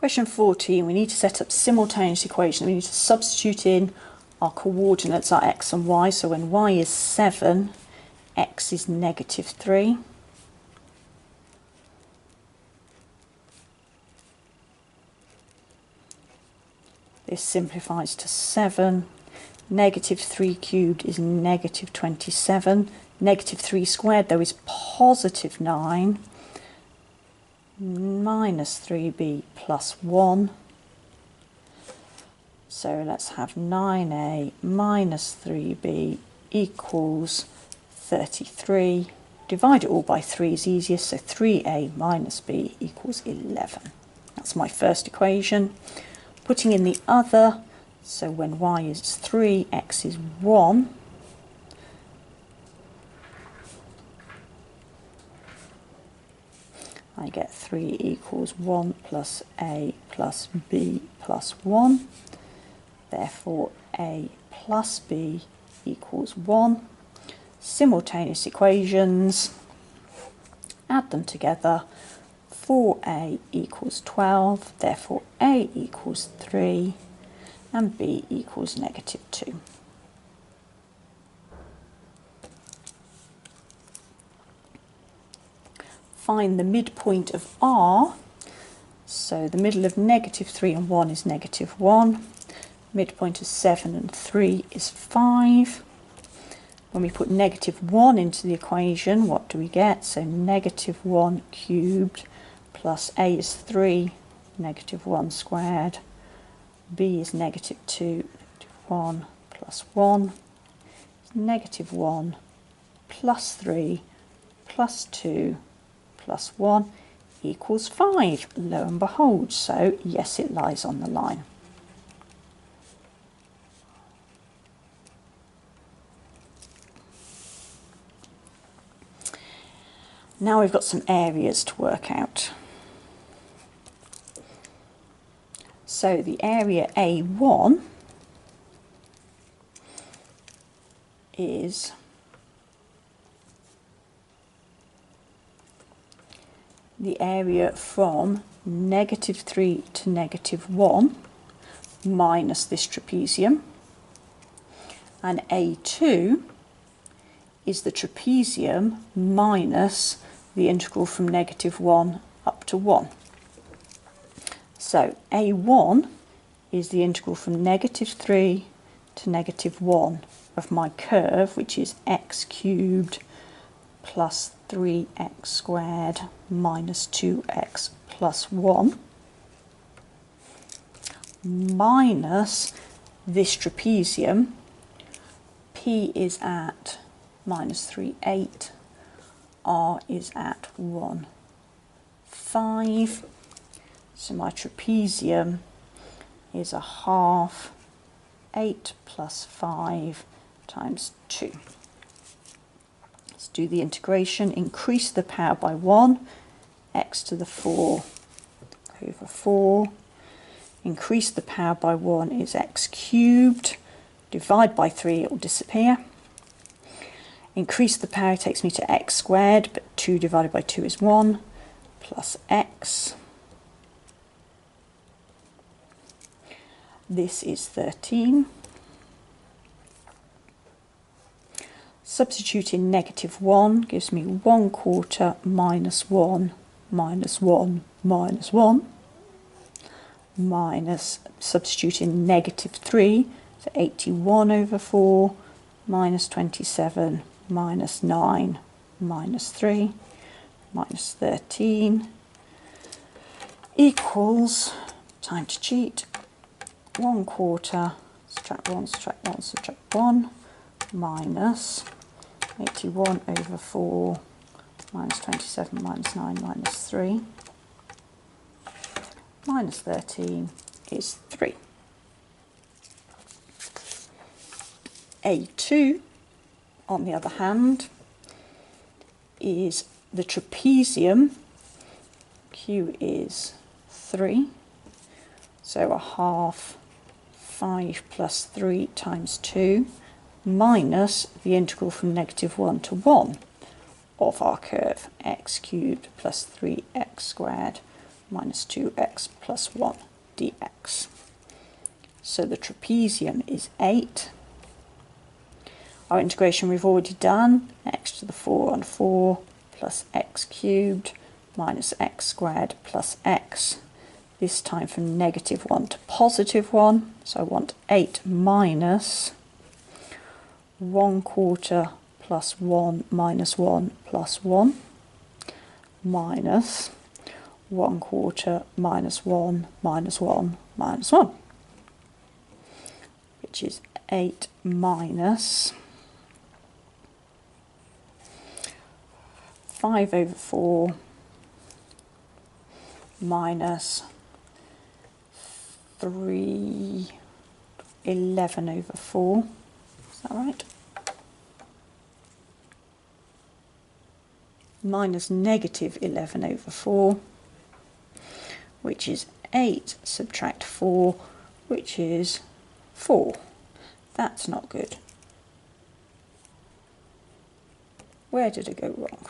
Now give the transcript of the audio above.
Question 14, we need to set up simultaneous equation. We need to substitute in our coordinates, our x and y. So when y is 7, x is negative 3. This simplifies to 7. Negative 3 cubed is negative 27. Negative 3 squared, though, is positive 9. Minus 3b plus 1. So let's have 9a minus 3b equals 33. Divide it all by 3 is easiest, so 3a minus b equals 11. That's my first equation. Putting in the other, so when y is 3, x is 1. I get 3 equals 1 plus a plus b plus 1. Therefore, a plus b equals 1. Simultaneous equations, add them together. 4a equals 12. Therefore, a equals 3 and b equals negative 2. Find the midpoint of R. So the middle of negative 3 and 1 is negative 1. Midpoint of 7 and 3 is 5. When we put negative 1 into the equation, what do we get? So negative 1 cubed plus a is 3, negative 1 squared. B is negative 2, negative 1 plus 1. Negative 1 plus 3 plus 2 plus 1 equals 5, lo and behold. So yes, it lies on the line. Now we've got some areas to work out. So the area A1 is the area from negative 3 to negative 1 minus this trapezium, and A2 is the trapezium minus the integral from negative 1 up to 1. So A1 is the integral from negative 3 to negative 1 of my curve, which is x cubed plus 3x squared minus 2x plus 1, minus this trapezium. P is at minus 3, 8. R is at 1, 5. So my trapezium is a half 8 plus 5 times 2. Let's do the integration. Increase the power by 1, x to the 4 over 4. Increase the power by 1 is x cubed. Divide by 3, it will disappear. Increase the power takes me to x squared, but 2 divided by 2 is 1, plus x. This is 13. Substitute in negative 1 gives me 1/4 minus 1 minus 1 minus 1, minus, substitute in negative 3, so 81 over 4, minus 27, minus 9, minus 3, minus 13, equals, time to cheat, 1/4, subtract 1, subtract 1, subtract 1, minus 81 over 4, minus 27, minus 9, minus 3, minus 13 is 3. A2, on the other hand, is the trapezium. Q is 3, so a half 5 plus 3 times 2 minus the integral from negative 1 to 1 of our curve, x cubed plus 3x squared minus 2x plus 1 dx. So the trapezium is 8. Our integration we've already done, x to the 4 on 4 plus x cubed minus x squared plus x. This time from -1 to +1, so I want 8 minus 1/4 plus 1 minus 1 plus 1 minus 1/4 minus 1 minus 1 minus 1, which is 8 minus 5/4 minus 11/4. Is that right? Minus -11/4, which is 8 subtract 4, which is 4. That's not good. Where did it go wrong?